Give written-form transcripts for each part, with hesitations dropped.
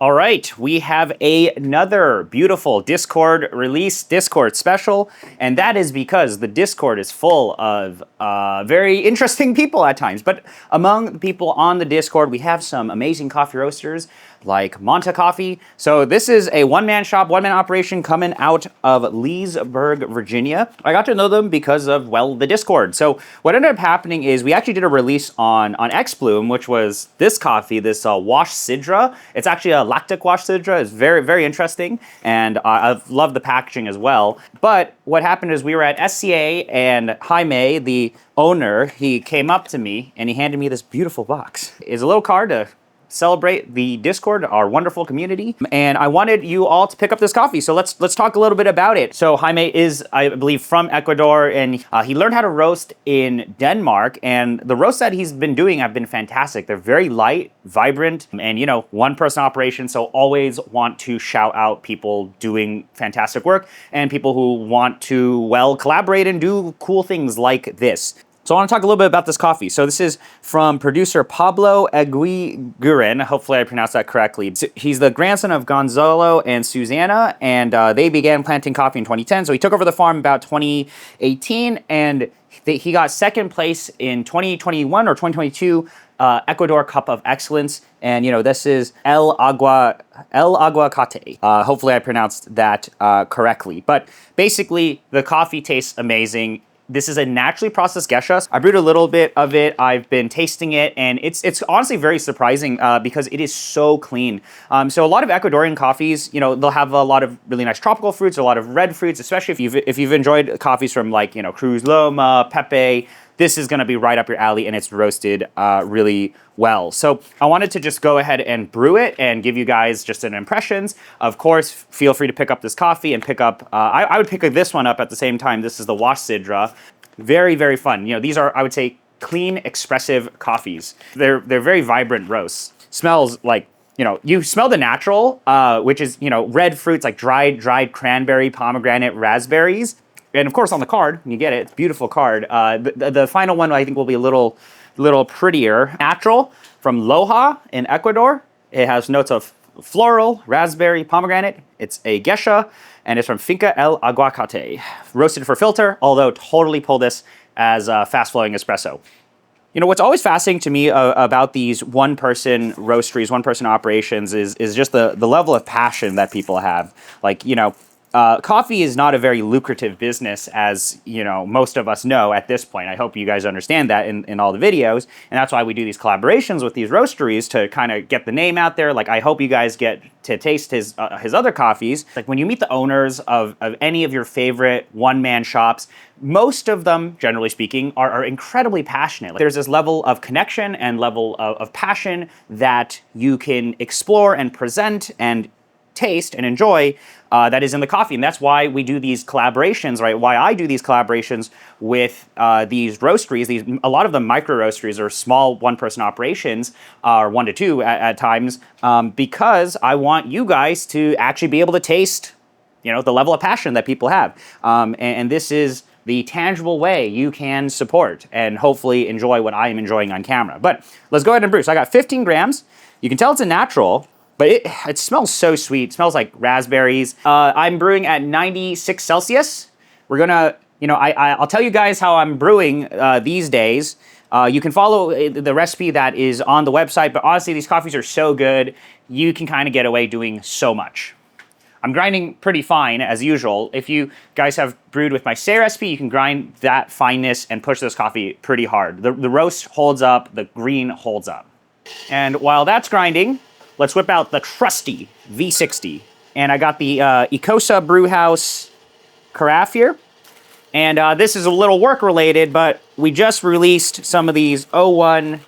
All right, we have another beautiful Discord release, Discord special, and that is because the Discord is full of very interesting people at times. But among the people on the Discord, we have some amazing coffee roasters like Monta Coffee. So this is a one-man shop, one-man operation coming out of Leesburg, Virginia. I got to know them because of, well, the Discord. So what ended up happening is we actually did a release on X-Bloom, which was this coffee, this wash sidra. It's actually a lactic wash sidra. It's very, very interesting, and I've loved the packaging as well. But what happened is we were at SCA, and Jaime, the owner, he came up to me and he handed me this beautiful box. It's a little card to celebrate the Discord, our wonderful community, and I wanted you all to pick up this coffee. So let's talk a little bit about it. So Jaime is, I believe, from Ecuador, and he learned how to roast in Denmark, and the roasts that he's been doing have been fantastic. They're very light, vibrant, and you know, one-person operation, so always want to shout out people doing fantastic work and people who want to, well, collaborate and do cool things like this. So I want to talk a little bit about this coffee. So this is from producer Pablo Eguiguren. Hopefully I pronounced that correctly. He's the grandson of Gonzalo and Susanna, and they began planting coffee in 2010. So he took over the farm about 2018, and he got second place in 2021 or 2022 Ecuador Cup of Excellence. And you know, this is El Aguacate. Hopefully I pronounced that correctly. But basically, the coffee tastes amazing. This is a naturally processed Gesha. I brewed a little bit of it. I've been tasting it, and it's honestly very surprising because it is so clean. So a lot of Ecuadorian coffees, you know, they'll have a lot of really nice tropical fruits, a lot of red fruits, especially if you've enjoyed coffees from like, you know, Cruz Loma, Pepe. This is gonna be right up your alley, and it's roasted really well. So I wanted to just go ahead and brew it and give you guys just an impressions. Of course, feel free to pick up this coffee and pick up, I would pick this one up at the same time. This is the Wash Sidra. Very, very fun. You know, these are, I would say, clean, expressive coffees. They're very vibrant roasts. Smells like, you know, you smell the natural, which is, you know, red fruits like dried cranberry, pomegranate, raspberries. And of course, on the card, you get it. It's a beautiful card. The final one, I think, will be a little prettier. Natural from Loja in Ecuador. It has notes of floral, raspberry, pomegranate. It's a Gesha, and it's from Finca El Aguacate. Roasted for filter, although totally pull this as fast-flowing espresso. You know, what's always fascinating to me about these one-person roasteries, one-person operations is just the level of passion that people have. Like, you know, coffee is not a very lucrative business, as you know, most of us know at this point. I hope you guys understand that in all the videos, and that's why we do these collaborations with these roasteries to kind of get the name out there. Like, I hope you guys get to taste his other coffees. Like, when you meet the owners of any of your favorite one-man shops, most of them, generally speaking, are incredibly passionate. Like, there's this level of connection and level of passion that you can explore and present and taste and enjoy that is in the coffee. And that's why we do these collaborations, right? Why I do these collaborations with these roasteries. A lot of them micro roasteries or small one-person operations, or 1 to 2 at times, because I want you guys to actually be able to taste, you know, the level of passion that people have. And this is the tangible way you can support and hopefully enjoy what I am enjoying on camera. But let's go ahead and brew. So I got 15 grams. You can tell it's a natural, but it smells so sweet. It smells like raspberries. I'm brewing at 96 Celsius. We're gonna, you know, I'll tell you guys how I'm brewing these days. You can follow the recipe that is on the website, but honestly, these coffees are so good, you can kind of get away doing so much. I'm grinding pretty fine, as usual. If you guys have brewed with my Say recipe, you can grind that fineness and push this coffee pretty hard. The roast holds up, the green holds up. And while that's grinding, let's whip out the trusty V60. And I got the Icosa Brewhouse carafe here. And this is a little work related, but we just released some of these 01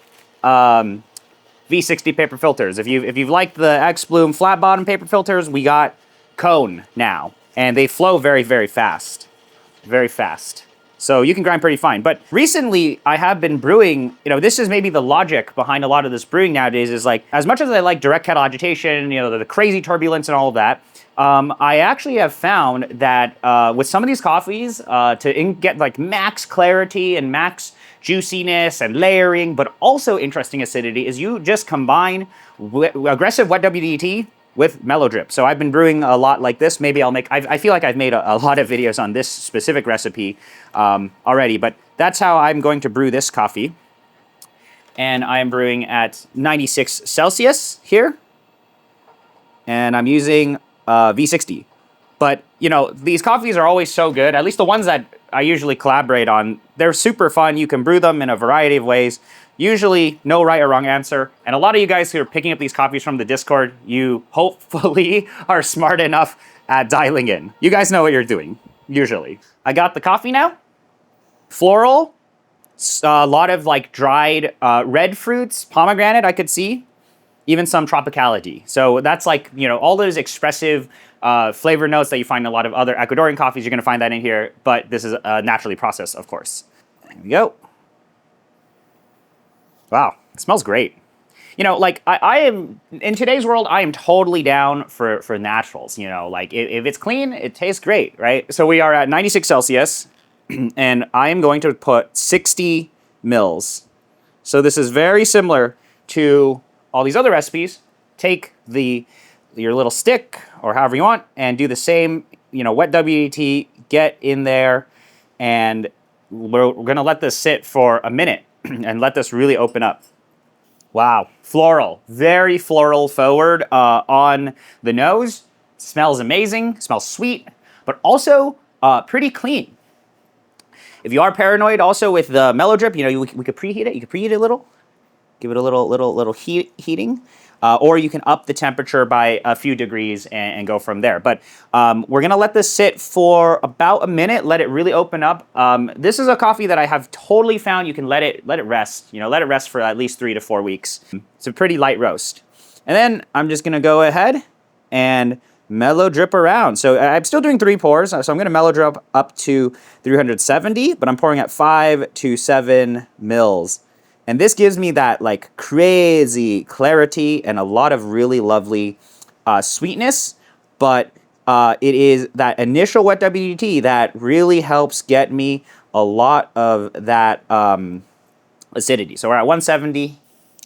V60 paper filters. If you've liked the X-Bloom flat bottom paper filters, we got cone now. And they flow very, very fast. Very fast. So you can grind pretty fine. But recently, I have been brewing, you know, this is maybe the logic behind a lot of this brewing nowadays is like, as much as I like direct kettle agitation, you know, the crazy turbulence and all of that, I actually have found that with some of these coffees, to get like max clarity and max juiciness and layering, but also interesting acidity, is you just combine aggressive wet WDT with mellow drip. So I've been brewing a lot like this. Maybe I'll make, I feel like I've made a lot of videos on this specific recipe already, but that's how I'm going to brew this coffee. And I'm brewing at 96 Celsius here. And I'm using V60. But, you know, these coffees are always so good, at least the ones that I usually collaborate on. They're super fun. You can brew them in a variety of ways. Usually no right or wrong answer. And a lot of you guys who are picking up these coffees from the Discord, you hopefully are smart enough at dialing in. You guys know what you're doing, usually. I got the coffee now. Floral. A lot of like dried red fruits, pomegranate I could see. Even some tropicality. So that's like, you know, all those expressive flavor notes that you find in a lot of other Ecuadorian coffees, you're gonna find that in here, but this is naturally processed, of course. There we go. Wow, it smells great. You know, like I am, in today's world, I am totally down for naturals, you know, like if it's clean, it tastes great, right? So we are at 96 Celsius and I am going to put 60 mils. So this is very similar to all these other recipes. Take your little stick or however you want and do the same, you know, wet WDT, get in there, and we're gonna let this sit for a minute and let this really open up. Wow, floral, very floral forward on the nose. Smells amazing, smells sweet, but also pretty clean. If you are paranoid also with the mellow drip, you know, we could preheat it. You could preheat it a little. Give it a little heating, or you can up the temperature by a few degrees and go from there. But we're gonna let this sit for about a minute, let it really open up. This is a coffee that I have totally found you can let it rest. You know, let it rest for at least 3 to 4 weeks. It's a pretty light roast. And then I'm just gonna go ahead and mellow drip around. So I'm still doing 3 pours, so I'm gonna mellow drip up to 370, but I'm pouring at 5 to 7 mils. And this gives me that like crazy clarity and a lot of really lovely sweetness, but it is that initial wet WDT that really helps get me a lot of that acidity. So we're at 170.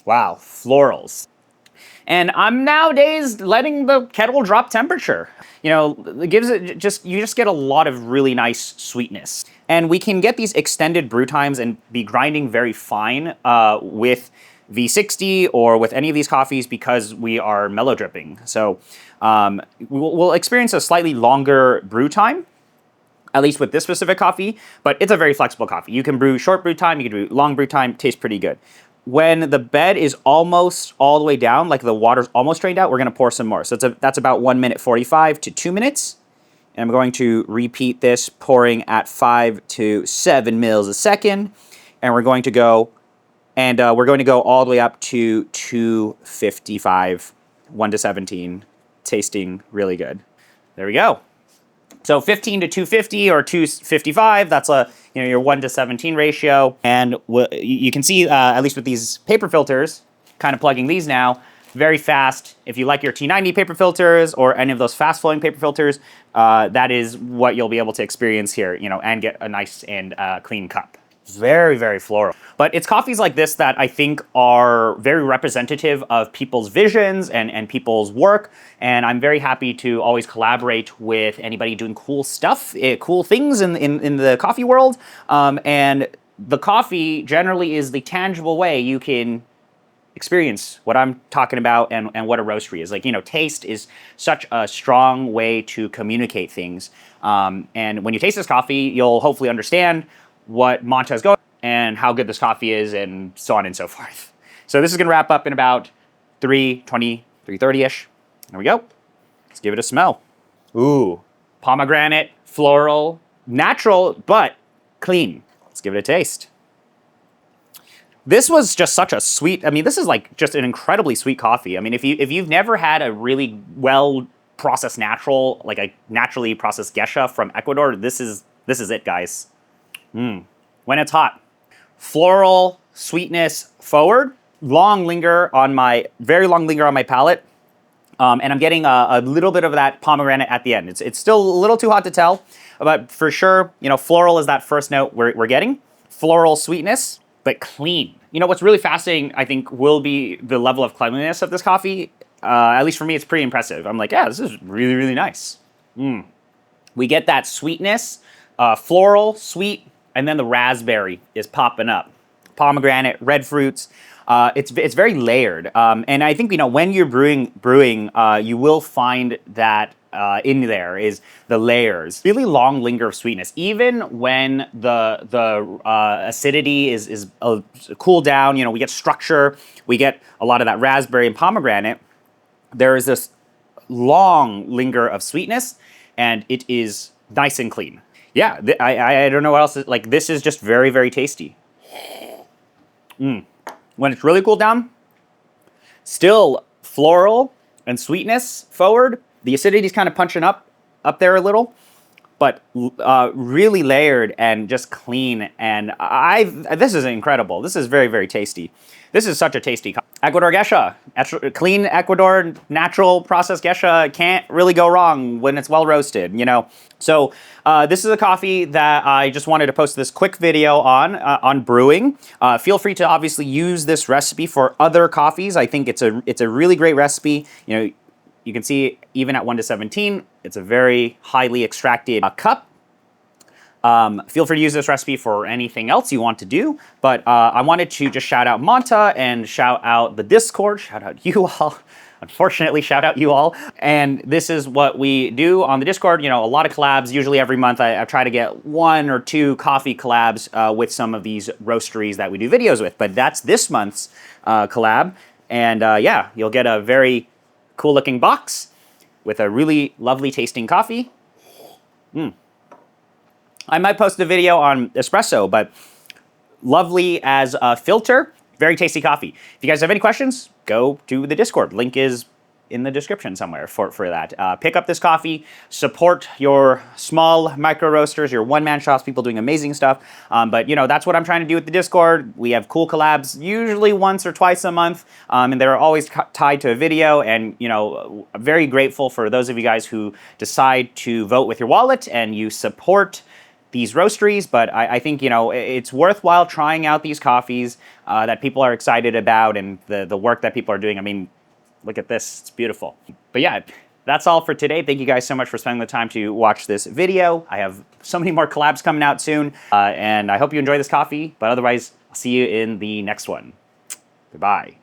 Wow, florals. And I'm nowadays letting the kettle drop temperature. You know, it gives it you just get a lot of really nice sweetness. And we can get these extended brew times and be grinding very fine with V60 or with any of these coffees because we are mellow dripping. So we'll experience a slightly longer brew time, at least with this specific coffee, but it's a very flexible coffee. You can brew short brew time, you can do long brew time, tastes pretty good. When the bed is almost all the way down, like the water's almost drained out, we're gonna pour some more. So that's about 1 minute 45 to 2 minutes. And I'm going to repeat this, pouring at 5 to 7 mils a second. And we're going to go, all the way up to 255, 1 to 17, tasting really good. There we go. So 15 to 250 or 255, that's your 1 to 17 ratio. And you can see, at least with these paper filters, kind of plugging these now, very fast. If you like your T90 paper filters or any of those fast flowing paper filters, that is what you'll be able to experience here, you know, and get a nice and clean cup. Very, very floral. But it's coffees like this that I think are very representative of people's visions and people's work. And I'm very happy to always collaborate with anybody doing cool stuff, cool things in the coffee world. And the coffee generally is the tangible way you can experience what I'm talking about and what a roastery is. Like, you know, taste is such a strong way to communicate things. And when you taste this coffee, you'll hopefully understand what Monta is going and how good this coffee is and so on and so forth. So this is gonna wrap up in about 3:20, 3:30-ish. There we go. Let's give it a smell. Ooh, pomegranate, floral, natural, but clean. Let's give it a taste. This was just such a sweet, I mean, this is like just an incredibly sweet coffee. I mean, if you've never had a really well processed natural, like a naturally processed Gesha from Ecuador, this is it, guys. When it's hot. Floral sweetness forward, very long linger on my palate. And I'm getting a little bit of that pomegranate at the end. It's still a little too hot to tell, but for sure, you know, floral is that first note we're getting. Floral sweetness, but clean. You know, what's really fascinating, I think, will be the level of cleanliness of this coffee. at least for me, it's pretty impressive. I'm like, yeah, this is really, really nice. We get that sweetness, floral, sweet, and then the raspberry is popping up. Pomegranate, red fruits. It's very layered, and I think when you're brewing, you will find that in there is the layers. Really long linger of sweetness, even when the acidity is cooled down. We get structure, we get a lot of that raspberry and pomegranate. There is this long linger of sweetness, and it is nice and clean. Yeah, I don't know what else. Like, this is just very, very tasty. When it's really cooled down, still floral and sweetness forward. The acidity is kind of punching up there a little, but really layered and just clean. And this is incredible. This is very, very tasty. This is such a tasty Ecuador Gesha. Clean Ecuador natural processed Gesha can't really go wrong when it's well roasted, So this is a coffee that I just wanted to post this quick video on brewing. Feel free to obviously use this recipe for other coffees. I think it's a really great recipe. You can see even at 1:17, it's a very highly extracted cup. Feel free to use this recipe for anything else you want to do, but I wanted to just shout out Monta and shout out the Discord, shout out you all. Unfortunately, shout out you all. And this is what we do on the Discord. A lot of collabs. Usually every month I try to get 1 or 2 coffee collabs with some of these roasteries that we do videos with. But that's this month's collab. And yeah, you'll get a very cool looking box with a really lovely tasting coffee. I might post a video on espresso, but lovely as a filter. Very tasty coffee. If you guys have any questions, go to the Discord. Link is in the description somewhere for that. Pick up this coffee, support your small micro roasters, your one-man shops, people doing amazing stuff. But that's what I'm trying to do with the Discord. We have cool collabs, usually once or twice a month, and they're always tied to a video. And I'm very grateful for those of you guys who decide to vote with your wallet and you support these roasteries. But I think it's worthwhile trying out these coffees that people are excited about, and the work that people are doing. I mean, look at this, it's beautiful. But yeah, that's all for today. Thank you guys so much for spending the time to watch this video. I have so many more collabs coming out soon, and I hope you enjoy this coffee. But otherwise, I'll see you in the next one. Goodbye.